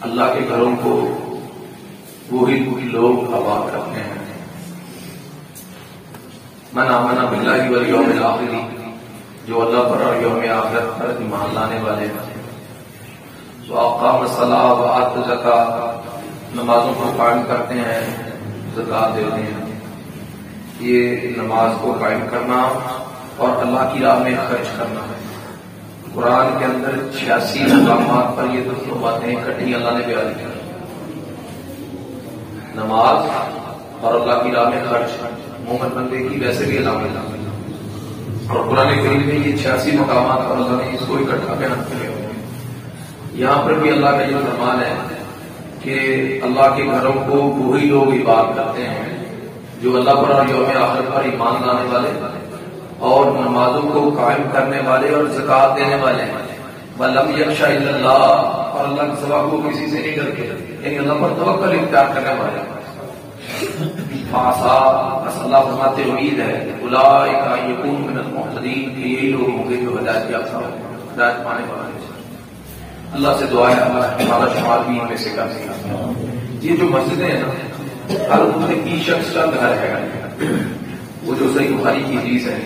اللہ کے گھروں کو وہی لوگ آباد کرتے ہیں من آمن باللہ والیوم الآخر، جو اللہ پر اور یوم آخرت پر ایمان لانے والے ہیں، وأقام الصلاۃ وآتى الزکاۃ، نمازوں کو قائم کرتے ہیں، زکوٰۃ دیتے ہیں۔ یہ نماز کو قائم کرنا اور اللہ کی راہ میں خرچ کرنا ہے۔ قرآن کے اندر 86 مقامات پر یہ دونوں باتیں اکٹھی اللہ نے بیان کی، نماز اور اللہ کی راہ میں خرچ مومن بندے کی ویسے بھی علامت ہے، اور قرآن کریم میں یہ 86 مقامات پر اللہ نے اس کو اکٹھا بیان کیا۔ یہاں پر بھی اللہ کا یہ فرمان ہے کہ اللہ کے گھروں کو وہی لوگ عبادت کرتے ہیں جو اللہ پر اور یوم آخرت پر ایمان لانے والے اور نمازوں کو قائم کرنے والے اور زکوٰۃ دینے والے ہیں۔ وَلَمْ يَخْشَ إِلَّا اللَّهَ، اور اللہ کے سوا کو کسی سے نہیں ڈرتے، یعنی اللہ پر توکل اختیار کرنے والے۔ فَعَسَىٰ، بس اللہ فرماتے امید ہے، أُولَٰئِكَ أَن يَكُونُوا مِنَ الْمُهْتَدِينَ، کہ یہی لوگ ہوں گے جو ہدایت یافتہ ہوں گے، ہدایت پانے والے۔ اللہ سے دعا ہے ہمارا شمار بھی ان میں سے کر سکتا۔ یہ جو مسجدیں ہیں نا، ہر متقی شخص کا گھر ہے، وہ جو صحیح بخاری کی حدیث ہے،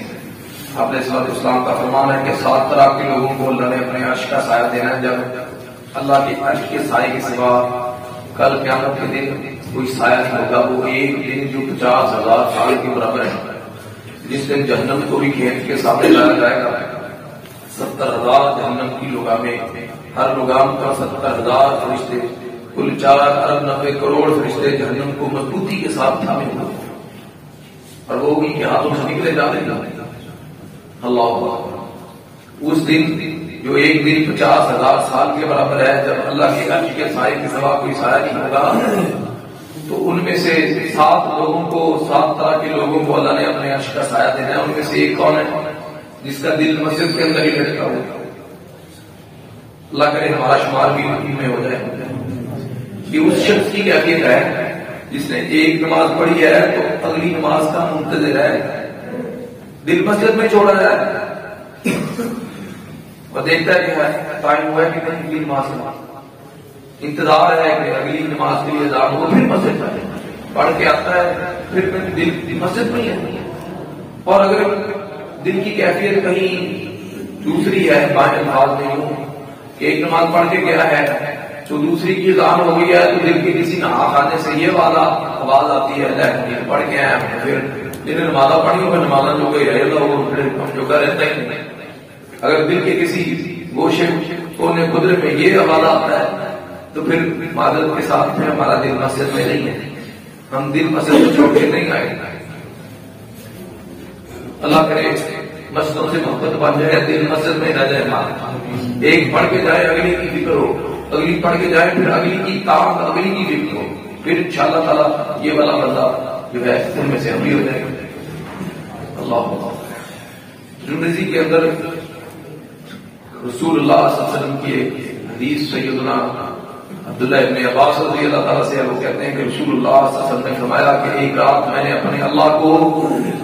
آپ نے صلی اسلام کا فرمان ہے کہ 7 طرح کے لوگوں کو اللہ نے اپنے عرش کا سایہ دینا ہے، جب اللہ کے عرش کے سائے کے سوا کل قیامت کے دن کوئی سایہ نہیں ہوگا۔ وہ ایک دن جو 50,000 سال کے برابر ہے، جس دن جہنم کو بھی کھینچ کے سامنے لایا جائے گا۔ 70,000 جہنم کی لگامیں، ہر لگام پر 70,000 فرشتے، کل 4 ارب 90 کروڑ فرشتے جہنم کو مضبوطی کے ساتھ تھامے ہوئے، اور وہ ان کے ہاتھوں سے نکلے جا رہے ہیں۔ اللہ اکبر، اس دن جو ایک دن 50,000 سال کے برابر ہے، جب اللہ کے عرش کے سائے کے سوا کوئی سایہ نہیں ہوگا، تو ان میں سے 7 لوگوں کو، 7 طرح کے لوگوں کو اللہ نے اپنے عرش کا سایہ دینا ہے۔ ان میں سے ایک کون ہے؟ جس کا دل مسجد کے اندر ہی لٹکا ہوا۔ اللہ کرے ہمارا شمار بھی ان میں ہو جائے۔ یہ اس شخص کی کیفیت ہے جس نے ایک نماز پڑھی ہے تو اگلی نماز کا منتظر ہے، دل مسجد میں چھوڑا جائے اور دیکھتا ہے کہ ٹائم ہوا ہے کہ نہیں، اگلی نماز کا انتظار ہے کہ اگلی نماز کے لیے اذان ہو، پھر مسجد پڑھ کے آتا ہے، پھر دل مسجد میں ہی ہے۔ اور اگر دل کی کیفیت کہیں دوسری ہے، بائیں نماز میں ہوں، ایک نماز پڑھ کے گیا ہے تو دوسری کی اذان ہو گئی ہے، تو دل کے کسی نہا کھانے سے یہ والا آواز آتی ہے، پڑھ کے آیا پھر جنہیں نمازہ پڑھی ہو، نمازہ جو گئی رہے گا وہ جو کر رہتا ہی نہیں۔ اگر دل کے کسی گوشے کونے قدرے میں یہ آواز آتا ہے تو پھر معذرت کے ساتھ پھر ہمارا دل مسجد میں نہیں ہے، ہم دل مسجد میں چھوڑ کے نہیں آئے۔ اللہ کرے مسجدوں سے محبت بن جائے، دل مسجد میں رہ جائے۔ ایک پڑھ کے جائے اگلی کی فکر ہو، اگلی پڑھ کے جائے پھر اگلی کی کام، اگلی کی فکر ہو، پھر انشاءاللہ تعالیٰ یہ والا بندہ جو ہے ان میں سے ہم بھی ہو جائے گا۔ اللہ ترمذی کے اندر رسول اللہ صلی اللہ علیہ وسلم کی ایک حدیث سیدنا عبداللہ ابن عباس رضی اللہ تعالیٰ سے وہ کہتے ہیں کہ رسول اللہ صلی اللہ علیہ وسلم نے فرمایا کہ ایک رات میں نے اپنے اللہ کو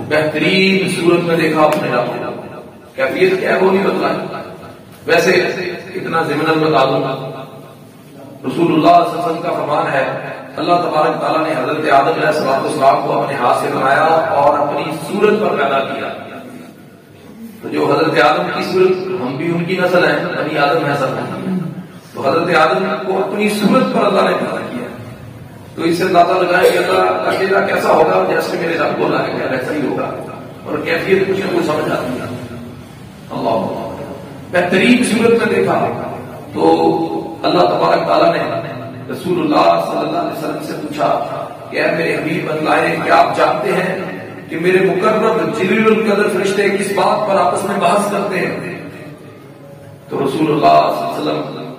بہترین صورت میں دیکھا اپنے رب کو۔ کیفیت کیا ہے وہ نہیں بتلائی، ویسے اتنا ضمن بتا دوں، رسول اللہ صلی اللہ علیہ وسلم کا فرمان ہے اللہ تبارک تعالیٰ نے حضرت آدم علیہ السلام کو اپنے ہاتھ سے بنایا اور اپنی صورت پر پیدا کیا۔ تو جو حضرت آدم کی صورت، ہم بھی ان کی نسل ہیں، بنی آدم نسل ہیں، تو حضرت آدم کو اپنی صورت پر اللہ نے پیدا کیا۔ تو اس سے اندازہ لگائیں کہ اللہ کا چہرہ کیسا ہوگا، جیسے میرے رب کو لایا گیا ویسا ہی ہوگا، اور کیفیت کچھ نہ کچھ سمجھ آتی ہے۔ اللہ بہترین صورت میں دیکھا تو اللہ تبارک تعالیٰ نے رسول اللہ صلی اللہ علیہ وسلم سے پوچھا کہ اے میرے حبیب بتلائیں کہ آپ جانتے ہیں کہ میرے مقرب جلیل القدر فرشتے کس بات پر آپس میں بحث کرتے ہیں؟ تو رسول اللہ صلی اللہ علیہ وسلم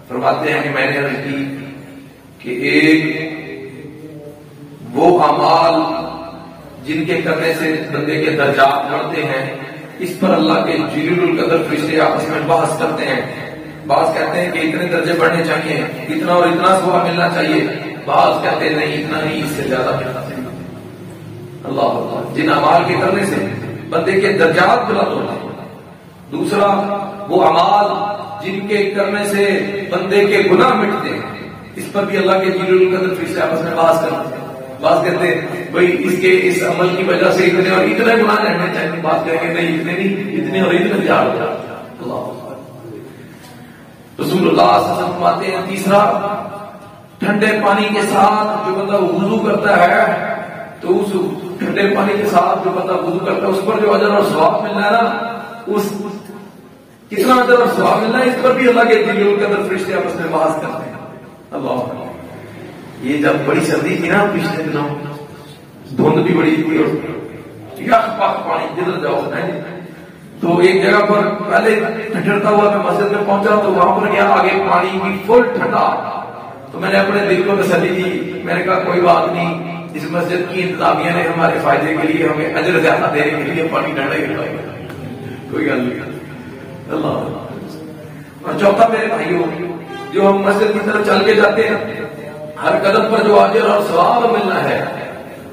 فرماتے ہیں کہ میں نے عرض کی کہ ایک وہ اعمال جن کے کرنے سے بندے کے درجات بڑھتے ہیں، اس پر اللہ کے جلیل القدر فرشتے آپس میں بحث کرتے ہیں۔ بعض کہتے ہیں کہ اتنے درجے بڑھنے چاہیے، اتنا اور اتنا ثواب ملنا چاہیے، بعض کہتے ہیں نہیں اتنا نہیں، اس سے زیادہ ملنا چاہیے۔ اللہ جن اعمال کے کرنے سے بندے کے درجات بلند ہوتے ہیں۔ دوسرا وہ اعمال جن کے کرنے سے بندے کے گناہ مٹتے ہیں، اس پر بھی اللہ کے جلیل القدر فرشتے آپس میں بحث کرتے ہیں. بات کہتے ہیں بھائی اس کے اس عمل کی وجہ سے اتنے اور اتنے گناہ رہنے چاہیے. بات کریں گے نہیں اتنے نہیں، اتنے اور اتنے جا رہا. رسول اللہ صلی اللہ علیہ وسلم فرماتے ہیں تیسرا، ٹھنڈے پانی کے ساتھ جو بندہ وضو کرتا ہے تو اس ٹھنڈے پانی کے ساتھ جو بندہ وضو کرتا ہے اس پر جو اجر اور ثواب ملنا ہے نا، اس کتنا اجر اور ثواب ملنا ہے اس پر بھی اللہ کے جلیل القدر فرشتے آپس میں بحث کرتے ہیں. اللہ یہ جب بڑی سردی تھی نا پچھلے دنوں، دھند بھی بڑی تھی اور یخ پاک پانی جدھر جاؤ تو ایک جگہ پر پہلے ٹھنڈا ہوا میں مسجد میں پہنچا تو وہاں پر گیا، آگے پانی بھی فل ٹھنڈا. تو میں نے اپنے دل کو تسلی دی، میں نے کہا کوئی بات نہیں، اس مسجد کی انتظامیہ نے ہمارے فائدے کے لیے ہمیں اجر زیادہ دینے کے لیے پانی ٹھنڈا ہی رکھا ہے، کوئی گل نہیں. اللہ. اور چوتھا میرے بھائیوں، جو ہم مسجد کی طرف چل کے جاتے ہیں، ہر قدم پر جو اجر اور ثواب ملنا ہے،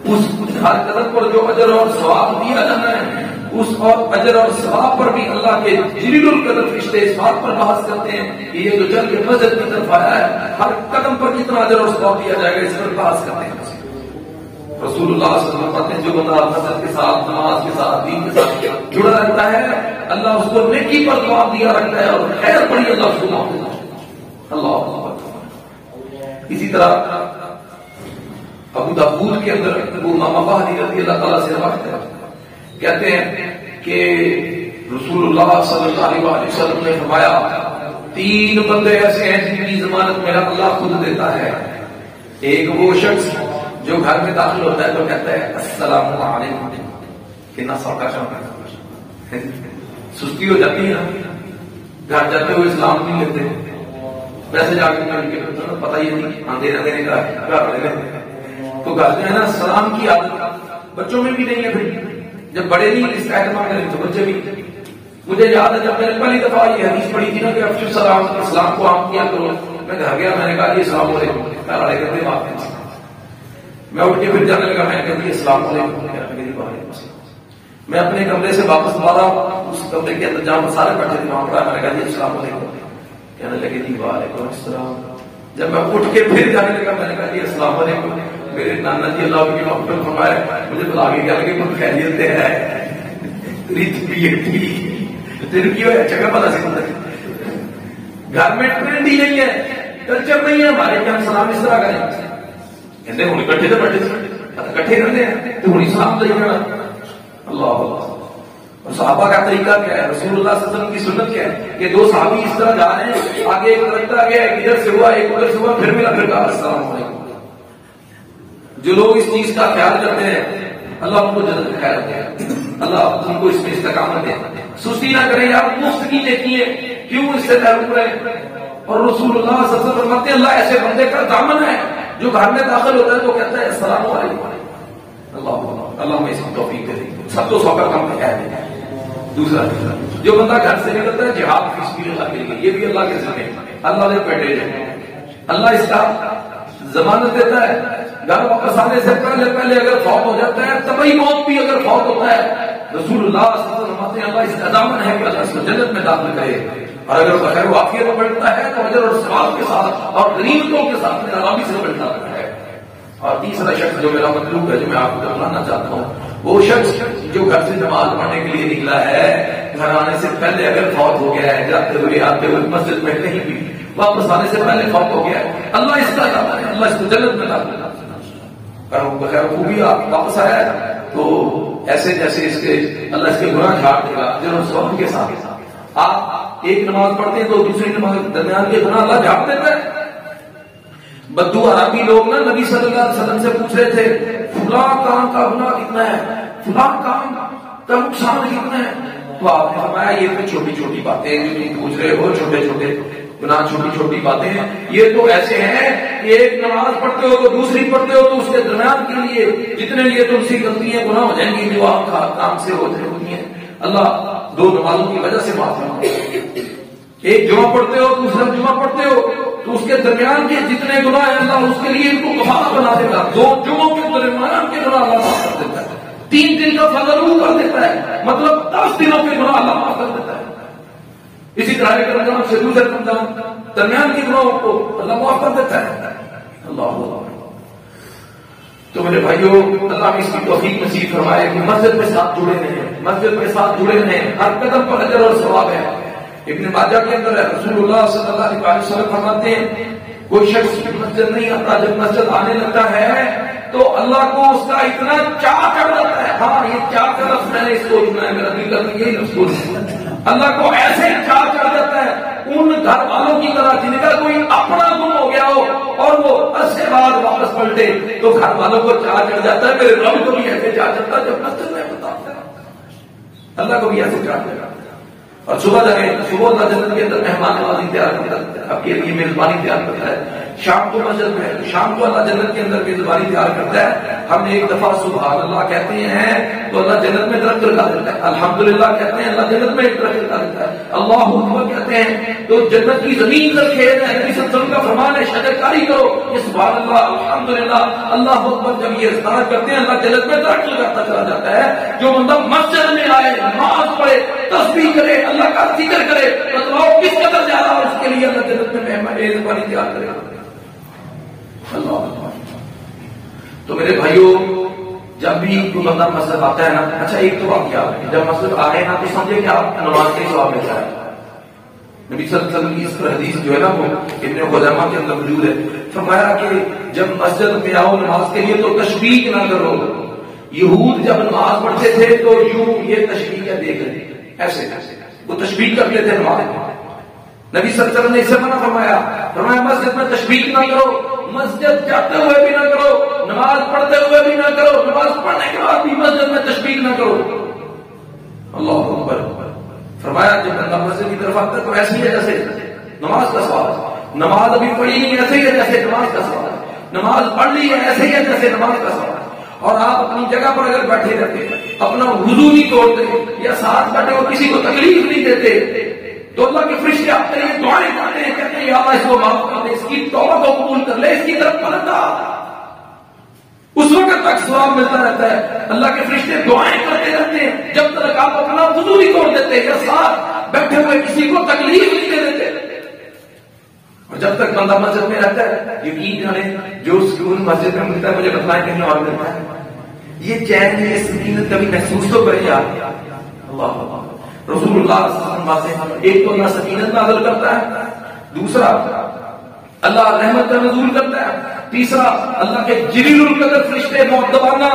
اس ہر قدم پر جو اجر اور ثواب دیا جانا ہے، اس اور اجر اور ثواب پر بھی اللہ کے جلیل القدر فرشتے اس بات پر بحث کرتے ہیں کہ یہ جو چل کے مسجد کی طرف آیا ہے، ہر قدم پر کتنا اجر اور ثواب دیا جائے گا، اس پر بحث کرتے ہیں. رسول اللہ صلی اللہ علیہ وسلم کہتے ہیں جو بندہ مسجد کے ساتھ، نماز کے ساتھ، دین کے ساتھ جڑا رہتا ہے، اللہ اس کو نیکی پر ثواب دیا رکھتا ہے اور خیر پڑی اللہ اس کو معاف دیتا ہے. اللہ. اسی طرح ابو داؤد کے اندر ابو امامہ باہلی رضی اللہ تعالیٰ سے روایت ہے، کہتے ہیں کہ رسول اللہ صلی اللہ علیہ وسلم نے فرمایا 3 بندے ایسے ہیں جن کی ضمانت میرا اللہ خود دیتا ہے. ایک وہ شخص جو گھر میں داخل ہوتا ہے تو کہتا ہے السلام علیکم، کتنا سوکھا شوق ہے. سستی ہو جاتی ہے، گھر جاتے ہوئے اسلام نہیں لیتے، ویسے جا کے پتہ ہی نہیں اندھیرا دینے کا گھر والے تو گھر جو ہے نا سلام کی عادت بچوں میں بھی نہیں ہے. پھر جب بڑے نہیں اس کا اہتمام کریں تو بچے بھی. مجھے یاد ہے جب میں نے پہلی دفعہ یہ حدیث پڑھی تھی نا کہ افشو السلام، اسلام کو عام کیا کرو، میں گھر گیا، میں نے کہا یہ السلام علیکم، گھر والے کہتے ہیں آپ. میں اٹھ کے پھر جانے لگا، میں نے کہا یہ السلام علیکم. میں اپنے کمرے سے واپس دوبارہ اس کمرے کے اندر جہاں سارے بیٹھے تھے وہاں پر میں نے کہا یہ السلام علیکم، کہنے لگے جی وعلیکم السلام. جب میں اٹھ کے پھر جانے لگا میں نے کہا جی السلام علیکم. میرے نانا جی اللہ کی محبت فرمائے مجھے بلا کے کہنے لگے کچھ خیریت ہے تیرے کی جگہ پتا سی گھر میں ٹرینڈ ہی نہیں ہے، کلچر نہیں ہے ہمارے کہ ہم سلام اس طرح کریں. کہتے ہوں کٹھے تو بیٹھے کٹھے کرتے ہیں تو ہوں سلام دے گا. اللہ اللہ. اور صحابہ کا طریقہ کیا ہے، رسول اللہ صلی اللہ علیہ وسلم کی سنت کیا ہے کہ 2 صحابی اس طرح جا رہے ہیں، آگے ایک لڑکا گیا، ایک ادھر سے ہوا ایک ادھر سے ہوا، پھر ملا، پھر کہا السلام علیکم. جو لوگ اس چیز کا خیال کرتے ہیں اللہ ان کو جنت میں خیر دے، اللہ ان کو اس میں استقامت دے. سستی نہ کریں یار، مفت کی نیکی ہے، کیوں اس سے محروم رہے. اور رسول اللہ صلی اللہ علیہ وسلم فرماتے ہیں اللہ ایسے بندے کا دامن ہے جو گھر میں داخل ہوتا ہے تو کہتا ہے السلام علیکم. اللہ اللہ میں اس کی توفیق دے. سب تو سوکر کام کا کہہ دیں. دوسرا جو بندہ گھر سے نکلتا ہے جہاد فی سبیل اللہ کے لیے، یہ بھی اللہ کے ذمہ، اللہ نے پیٹے ہیں، اللہ اس کا ضمانت دیتا ہے. گھر واپس آنے سے پہلے اگر فوت ہو جاتا ہے، طبعی موت بھی اگر فوت ہوتا ہے، رسول اللہ صلی اللہ علیہ وسلم اللہ اس کا ضامن ہے کہ اللہ اس کو جنت میں داخل کرے. اور اگر بغیر وافیت میں بڑھتا ہے تو اجر اور ثواب کے ساتھ اور غنیمتوں کے ساتھ میں آرام سے بڑھتا ہے. اور تیسرا شخص جو میرا مطلوب ہے، جو میں آپ کو بتانا چاہتا ہوں، وہ شخص جو گھر سے نماز پڑھنے کے لیے نکلا ہے، گھر آنے سے پہلے اگر فوت ہو گیا ہے، جاتے ہوئے آتے ہوئے مسجد میں کہیں بھی واپس آنے سے پہلے فوت ہو گیا ہے، اللہ اس کا ضامن ہے، اللہ اس کو جنت میں داخل کرے. اگر بغیر خوبی واپس آیا ہے تو ایسے جیسے اس کے اللہ اس کے گناہ جھاڑ دے گا اجر اور ثواب کے ساتھ. آپ ایک نماز پڑھتے ہیں تو دوسری نماز درمیان کے گناہ اللہ جھاڑ دیتا ہے. بدو عربی لوگ نا نبی صلی اللہ علیہ وسلم سے پوچھ رہے تھے فلاں کام کا گناہ کتنا ہے، فلاں کام کا نقصان کتنا ہے، تو آپ نے فرمایا یہ تو چھوٹی چھوٹی باتیں جو تم پوچھ رہے ہو، چھوٹے چھوٹے گناہ، چھوٹی چھوٹی باتیں ہیں. یہ تو ایسے ہیں کہ ایک نماز پڑھتے ہو تو دوسری پڑھتے ہو تو اس کے درمیان کے لیے جتنے لیے تم سے غلطیاں گناہ ہو جائیں گی جو آپ کا کام سے ہوتی ہیں، اللہ 2 نمازوں کی وجہ سے معاف کرنا. ایک جمعہ پڑھتے ہو دوسرا جمعہ پڑھتے ہو تو اس کے درمیان کے جتنے گناہ ہیں اللہ اس کے لیے ان کو کفارہ بنا دیتا. 2 جمعوں کے درمیان کے گناہ اللہ معاف کر دیتا ہے. 3 دن کا فضل کر دیتا ہے، مطلب 10 دنوں کے گناہ اللہ معاف کر دیتا ہے. اسی طرح ایک رمضان سے دوسرے رمضان درمیان کی گناہوں کو اللہ معاف کر دیتا ہے. اللہ. تو میرے بھائیوں اللہ میں اس کی توفیق نصیب فرمائے کہ مسجد کے ساتھ جڑے رہیں, مسجد کے ساتھ جڑے رہیں, ہر قدم پر اجر اور ثواب ہے. ابن ماجہ کے اندر ہے رسول اللہ صلی اللہ علیہ وسلم فرماتے ہیں کوئی شخص مسجد نہیں آتا, جب مسجد آنے لگتا ہے تو اللہ کو اس کا اتنا چاہ چڑھ جاتا ہے. ہاں یہ چاہ کا لفظ میں نے اس کو سنا ہے, میرا دل کرتا ہے یہی لفظ کو اللہ کو ایسے چاہ چڑھ جاتا ہے ان گھر والوں کی طرح جن کا کوئی اپنا گم ہو گیا ہو اور وہ عرصے بعد واپس پلٹے تو گھر والوں کو چاہ چڑھ جاتا ہے. میرے رب کو بھی ایسے چاہ چڑھتا ہے جب مسجد میں ہوتا ہے, اللہ کو بھی ایسے چاہ چڑھتا ہے. اور صبح اللہ جنت کے اندر مہمان نوازی تیار کرتا ہے, آپ کے لیے میزبانی تیار کرتا ہے. شام کو مسجد میں ہے, شام کو اللہ جنت کے اندر میزبانی تیار کرتا ہے. ہم ایک دفعہ سبحان اللہ کہتے ہیں تو اللہ جنت میں درخت لگا دیتا ہے. الحمدللہ کہتے ہیں اللہ جنت میں ایک درخت لگا دیتا ہے. اللہ اکبر کہتے ہیں تو جنت کی زمین پر کھیت ہے. نبی صلی اللہ علیہ وسلم کا فرمان ہے شجر کاری کرو. یہ سبحان اللہ الحمدللہ اللہ اکبر جب یہ استعمال کرتے ہیں اللہ جنت میں درخت لگاتا چلا جاتا ہے. جو بندہ مسجد میں آئے, نماز پڑھے, تسبیح کرے, اللہ کا ذکر کرے, بتلاؤ کس قدر زیادہ اس کے لیے اللہ جنت میں میزبانی تیار کرے گا. اللہ. تو میرے بھائیوں جب بھی کوئی بندہ مسجد آتا ہے نا, اچھا ایک تو بات کیا ہے, جب مسجد آئے نا تو سمجھے کہ آپ نماز کے ثواب ملتا ہے. نبی صلی اللہ علیہ وسلم کی اس حدیث جو ہے نا وہ ابن خزیمہ کے اندر موجود ہے. فرمایا کہ جب مسجد میں آؤ نماز کے لیے تو تشبیق نہ کرو. یہود جب نماز پڑھتے تھے تو یوں یہ تشبیق ہے دیکھ رہے ایسے وہ تشبیق کر لیتے نماز. نبی صلی اللہ علیہ وسلم نے اسے منع فرمایا مسجد میں تشبیق نہ کرو, مسجد جاتے ہوئے بھی نہ کرو, نماز پڑھتے ہوئے بھی نہ کرو, نماز پڑھنے کے بعد بھی مسجد میں تشبیق نہ کرو. اللہ اکبر. فرمایا جب بندہ مسجد کی طرف آتا ہے تو ایسی ہے جیسے نماز کا سوال, نماز ابھی پڑھی نہیں ایسے ہی ہے جیسے نماز کا سوال, نماز پڑھ لی ہے ایسے ہی ہے جیسے نماز کا سوال. اور آپ اپنی جگہ پر اگر بیٹھے رہتے, اپنا وضو نہیں توڑتے یا ساتھ بیٹھے اور کسی کو تکلیف نہیں دیتے تو اللہ کے فرشتے آپ کے لیے دعائیں کرتے ہیں, کہتے ہیں یا اللہ اس کو معاف کر دے, اس کی توبہ کو قبول کر لے, اس کی طرف پلٹا. اس وقت تک ثواب ملتا رہتا ہے. اللہ کے فرشتے دعائیں کرتے رہتے ہیں جب تک آپ اپنا وضو نہیں توڑ دیتے یا ساتھ بیٹھے ہوئے کسی کو تکلیف نہیں دے دیتے. اور جب تک بندہ مسجد میں رہتا ہے یقین جانے جو سکون مسجد میں ملتا ہے مجھے بتلائیں کہیں اور ملتا ہے. یہ چین یہ سکینت کبھی محسوس تو کرے یار. اللہ رسول اللہ صلی اللہ علیہ وسلم ایک تو اللہ سکینت نازل کرتا ہے, دوسرا اللہ رحمت کا نزول کرتا ہے, تیسرا اللہ کے جلیل القدر فرشتے معتبانہ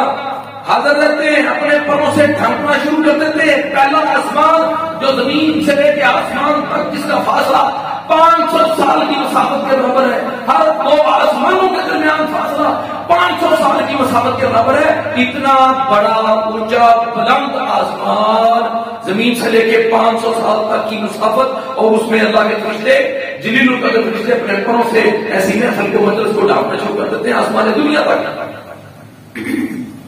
حاضر رہتے ہیں, اپنے پروں سے ڈھانپنا شروع کر دیتے ہیں. پہلا آسمان جو زمین سے لے کے آسمان تک جس کا فاصلہ 500 سال کی مسافت کے برابر ہے, ہر دو آسمانوں کے درمیان فاصلہ 500 سال کی مسافت کے برابر ہے. اتنا بڑا اونچا بلند آسمان, زمین سے لے کے 500 سال تک کی مسافت, اور اس میں اللہ کے فرشتے جلیل القدر فرشتے اپنے پروں سے ایسی محفل کے مجلس کو ڈھانپنا شروع کر دیتے ہیں آسمان دنیا تک.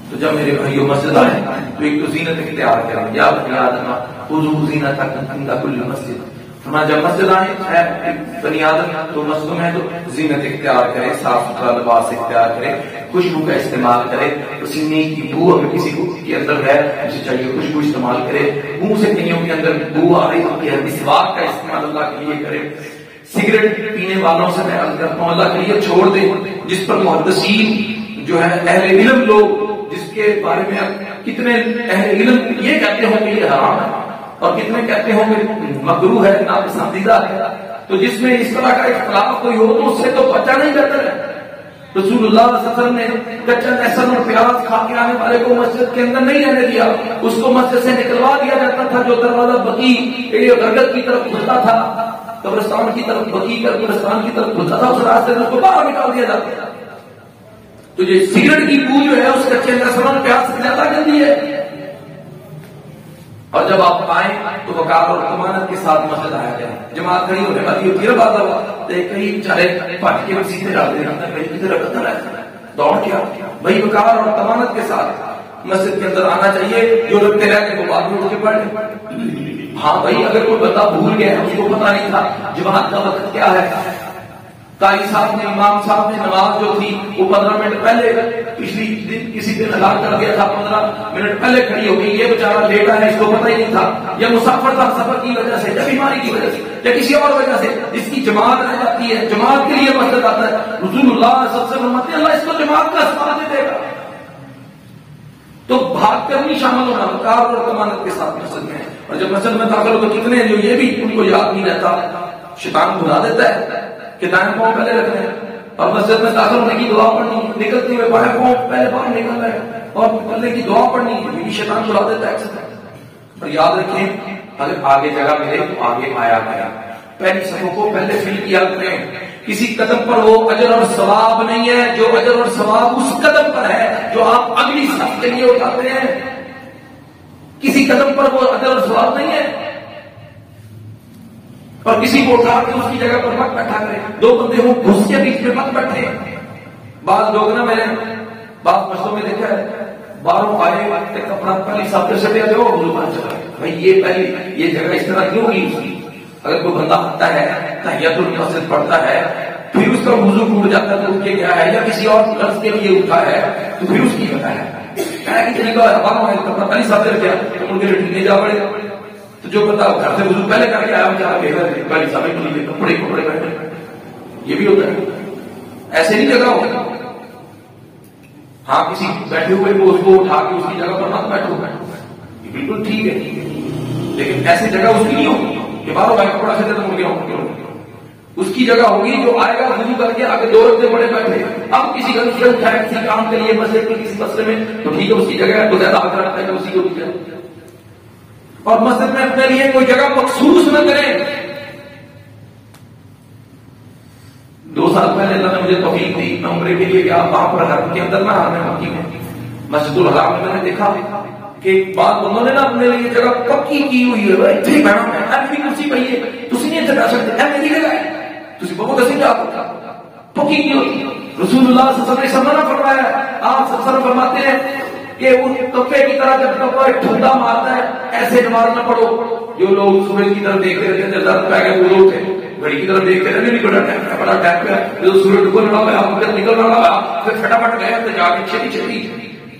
تو جب میرے بھائیوں مسجد آئے تو ایک تو زینت اختیار کریں, یا بنی آدم خذوا زینتکم عند کل مسجد. فرمایا جب مسجد آئے بنی آدم تو مسجد ہے تو زینت اختیار کرے, صاف ستھرا لباس اختیار کرے, خوشبو کا استعمال کرے. پسینے کی بو اگر کسی کو کے اندر ہے اسے چاہیے خوشبو استعمال کرے. منہ سے کئیوں کے اندر بو آ رہی ہوتی ہے, مسواک کا استعمال اللہ کے لیے کرے. سگریٹ پینے والوں سے میں عرض کرتا ہوں اللہ کے لیے چھوڑ دے, جس پر محدثین جو ہے اہل علم لوگ جس کے بارے میں کتنے اہل علم یہ کہتے ہوں کہ یہ حرام ہے اور کتنے کہتے ہوں کہ مکروہ ہے, ناپسندیدہ ہے. تو جس میں اس طرح کا اختلاف کوئی ہو تو اس سے تو بچا نہیں جاتا ہے. رسول اللہ صلی اللہ علیہ وسلم نے کچا لہسن اور پیاز کھا کے آنے والے کو مسجد کے اندر نہیں رہنے دیا, اس کو مسجد سے نکلوا دیا جاتا تھا. جو دروازہ بقیع غرگت کی طرف کھلتا تھا, قبرستان کی طرف, بقیع کا قبرستان کی طرف کھلتا تھا, اس راستے سے اس کو باہر نکال دیا جاتا تھا. تو یہ سگریٹ کی بو جو ہے اس کچے لہسن اور پیاز سے زیادہ گندی ہے. اور جب آپ آئیں تو وقار اور امانت کے ساتھ مسجد آیا جائے. جماعت کھڑی ہونے والی ہوتی ہے بات تو کہیں بیچارے پٹ کے سیدھے ڈال دے جاتا ہے, کہیں کدھر رکھتا ہے دوڑ کیا بھائی. وقار اور امانت کے ساتھ مسجد کے اندر آنا چاہیے. جو رکھتے رہتے وہ بعد میں اٹھ کے پڑھ. ہاں بھائی اگر کوئی بندہ بھول گیا اس کو پتا نہیں تھا جماعت کا وقت کیا ہے قاری صاحب نے، امام صاحب نے نماز جو تھی وہ 15 منٹ پہلے، پچھلی دن کسی دن اعلان کر دیا تھا 15 منٹ پہلے کھڑی ہو گئی. یہ بیچارہ لیٹا ہے، اس کو پتہ ہی نہیں تھا، یا مسافر تھا سفر کی وجہ سے، یا بیماری کی وجہ سے، یا کسی اور وجہ سے جس کی جماعت رہ جاتی ہے، جماعت کے لیے مسجد آتا ہے. رسول اللہ سب سے فرماتے ہیں اللہ اس کو جماعت کا ثواب دے گا. تو بھاگ کر نہیں شامل ہونا، وقار اور ضمانت کے ساتھ مسجد میں. اور جب مسجد میں داخل ہو تو کتنے ہیں جو یہ بھی ان کو یاد نہیں رہتا، شیطان بھلا دیتا ہے کہ دائیں پاؤں پہلے رکھنے اور مسجد میں داخل ہونے کی دعا پڑھنی، نکلتے ہوئے بائیں پاؤں پہلے باہر نکل رہے اور نکلنے کی دعا پڑھنی، یہ شیطان بھلا دیتا ہے. اور یاد رکھیں اگر آگے جگہ ملے تو آگے آیا گیا، پہلی صفوں کو پہلے فل کیا کریں. کسی قدم پر وہ اجر اور ثواب نہیں ہے جو اجر اور ثواب اس قدم پر ہے جو آپ اگلی صف کے لیے اٹھاتے ہیں. کسی قدم پر وہ اجر اور ثواب نہیں ہے. اور کسی کو اٹھا کے اس کی جگہ پر مت بیٹھا کرے. دو بندے ہوں گھس کے بیچ میں مت بیٹھے. بعض لوگ نا، میں نے بعض مسجدوں میں دیکھا ہے باہروں آئے کپڑا پہلی صف سے دیا جو چلا بھائی یہ پہلی یہ جگہ اس طرح کیوں ہوگی اس کی. اگر کوئی بندہ آتا ہے تحیۃ المسجد پڑھتا ہے پھر اس کا وضو ٹوٹ جاتا ہے تو اٹھ کے گیا ہے یا کسی اور غرض کے لیے اٹھا ہے تو پھر اس کی وجہ ہے کپڑا پہلی صف سے رکھا تو ان کے لیے جا پڑے. تو جو بندہ گھر سے وضو پہلے کر کے آیا پہلی صف کے لیے کپڑے بیٹھے، یہ بھی ہوتا ہے. ایسے نہیں جگہ ہوتا. ہاں کسی بیٹھے ہوئے کو اس کو اٹھا کے اس کی جگہ پر مت بیٹھو، یہ بالکل ٹھیک ہے، لیکن ایسی جگہ اس کی نہیں ہوگی کہ باروں بھائی کپڑا سے تو مڑ گیا. اس کی جگہ ہوگی جو آئے گا وضو کر کے آگے دو رکھتے بڑے بیٹھے. اب کسی کا دوسرے اٹھائے کسی کام کے لیے مسجد کے کسی مسئلے میں تو ٹھیک ہے اس کی جگہ ہے تو زیادہ آگے رکھتا ہے اسی کو بھی جائے. اور مسجد میں اپنے لیے کوئی جگہ مخصوص نہ کریں. 2 سال پہلے اللہ نے مجھے توفیق دی، میں عمرے کے لیے گیا، وہاں پر حرم کے اندر مکی میں مسجد الحرام میں نے دیکھا کہ بعض بندوں نے نا اپنے لیے جگہ پکی کی ہوئی ہے. اتنی بہن ہے میری کرسی پہ ہے، تھی نہیں چڑھا سکتے، ہے میری جگہ ہے، تھی بہت اچھی جا پکی کی ہوئی. رسول اللہ صلی اللہ علیہ وسلم نے منع فرمایا. آپ صلی اللہ علیہ وسلم فرماتے ہیں کہ وہ کپڑے کی طرح جب کپڑا ایک ٹھنڈا مارتا ہے ایسے نماز نہ پڑھو. جو لوگ سورج کی طرف دیکھتے رہتے ہیں درد پہ گئے وہ اٹھے، گھڑی کی طرف دیکھتے رہتے نہیں بڑا ٹائم ہے بڑا ٹائم ہے، جو سورج ڈبل رہا ہوا آپ نکل رہا ہوا پھر فٹافٹ گئے تو جا کے چھٹی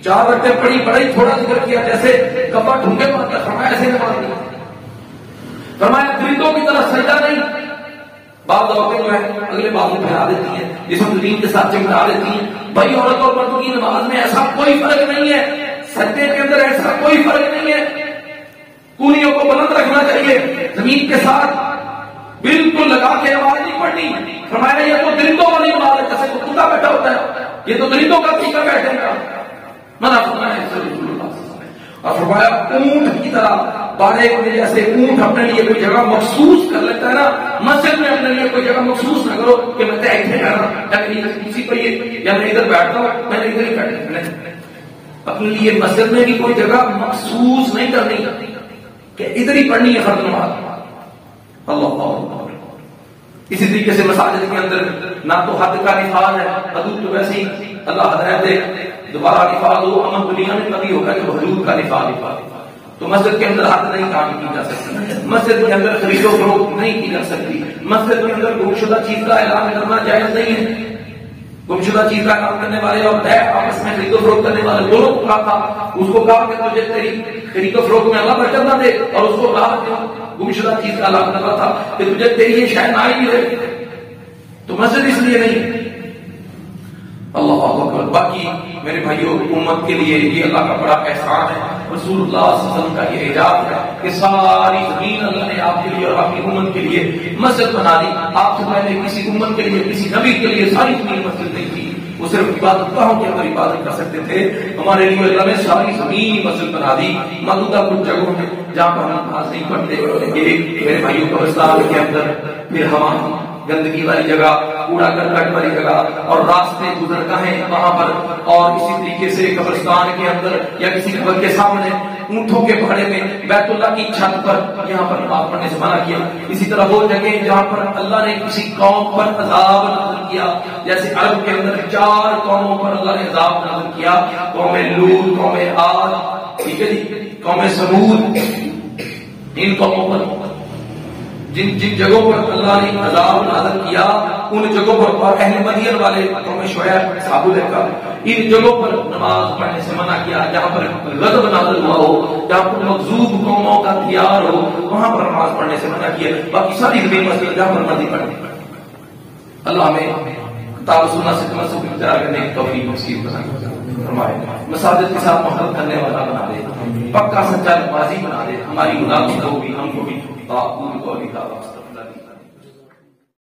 4 رکعتیں پڑھی، بڑا ہی تھوڑا ذکر کیا جیسے کپڑا ڈھونڈے مارتا ہے. فرمایا ایسے نماز نہیں. فرمایا درندوں کی طرح سجدہ نہیں. بعض عورتیں جو ہے اگلے بازو پھیلا دیتی ہیں، جسم زمین کے ساتھ چمٹا دیتی ہیں. بھائی عورت اور مردوں کی نماز میں ایسا کوئی فرق نہیں ہے، سجدے کے اندر ایسا کوئی فرق نہیں ہے. کونیوں کو بلند رکھنا چاہیے، زمین کے ساتھ بالکل لگا کے آواز نہیں پڑنی. فرمایا یہ تو درندوں والی نماز ہے، جیسے کوئی کتا بیٹھا ہوتا ہے، یہ تو درندوں کا طریقہ بیٹھے گا. منع فرمایا رسول اللہ. اور فرمایا اونٹ کی طرح بارے کے جیسے اونٹ اپنے لیے کوئی جگہ مخصوص کر لیتا ہے نا، مسجد میں اپنے لیے کوئی جگہ مخصوص نہ کرو کہ میں کسی پر یا میں ادھر بیٹھتا ہوں میں نے ادھر ہی بیٹھنا. اپنے لیے مسجد میں بھی کوئی جگہ مخصوص نہیں کرنی کہ ادھر ہی پڑھنی ہے فرض نماز. اللہ. اسی طریقے سے مساجد کے اندر نہ تو حد کا نفاذ ہے، حدود تو ویسے ہی اللہ ہدایت دے دوبارہ نفاذ ہو، امن دنیا میں کبھی ہوگا کہ حدود کا نفاذ تو مسجد کے اندر حد نہیں کام کی جا سکتی، مسجد کے اندر خرید و فروخت نہیں کی جا سکتی، مسجد کے اندر گمشدہ چیز کا اعلان کرنا جائز نہیں ہے. گمشدہ چیز کا کام کرنے والے اور آپس میں خرید و فروخت کرنے والے دونوں کو کہا تھا، اس کو کہا کہ تجھے تیری خرید و فروخت میں اللہ برکت نہ دے، اور اس کو کہا گمشدہ چیز کا اعلان کرنا تھا کہ تجھے تیری یہ شاید نہ ہی رہے. تو مسجد اس لیے نہیں. اللہ اکبر. باقی میرے بھائیوں امت کے لیے یہ اللہ کا بڑا احسان ہے، رسول اللہ صلی اللہ علیہ وسلم کا یہ اعجاز ہے کہ ساری زمین اللہ نے آپ کے لیے اور آپ کی امت کے لیے مسجد بنا دی. آپ سے پہلے کسی امت کے لیے کسی نبی کے لیے ساری زمین مسجد نہیں تھی. وہ صرف عبادت گاہوں کے اندر عبادت کر سکتے تھے. ہمارے لیے اللہ نے ساری زمین مسجد بنا دی. موجودہ کچھ جگہوں میں جہاں پر ہم نماز نہیں پڑھتے، میرے بھائیوں قبرستان کے اندر پھر ہم گندگی والی جگہ، کوڑا کرکٹ والی جگہ اور راستے گزرگاہیں وہاں پر، اور اسی طریقے سے قبرستان کے اندر یا کسی قبر کے سامنے اونٹوں کے بھاڑے میں بیت اللہ کی چھت پر یہاں پر نماز پڑھنے سے منع کیا. اسی طرح وہ جگہ جہاں پر اللہ نے کسی قوم پر عذاب نازل کیا، جیسے عرب کے اندر 4 قوموں پر اللہ نے عذاب نازل کیا، قوم لوط، قوم عاد، ٹھیک ہے جی، قوم ثمود، ان قوموں پر جن جن جگہوں پر اللہ نے عذاب نازل کیا ان جگہوں پر، اور اہل مدین والے قوم شعیب صحابہ کا ان جگہوں پر نماز پڑھنے سے منع کیا، جہاں پر غضب نازل ہوا ہو، جہاں پر مغضوب قوموں کا تیار ہو، وہاں پر نماز پڑھنے سے منع کیا۔ باقی ساری زمین مسجد جہاں پر مرضی پڑھنے، اللہ ہمیں کتاب و سنت سے تمسک اختیار کرنے کی توفیق نصیب فرمائے، مساجد کے ساتھ محبت کرنے والا بنا دے، پکا سچا نمازی بنا دے، ہماری اولاد کو بھی ہم کو بھی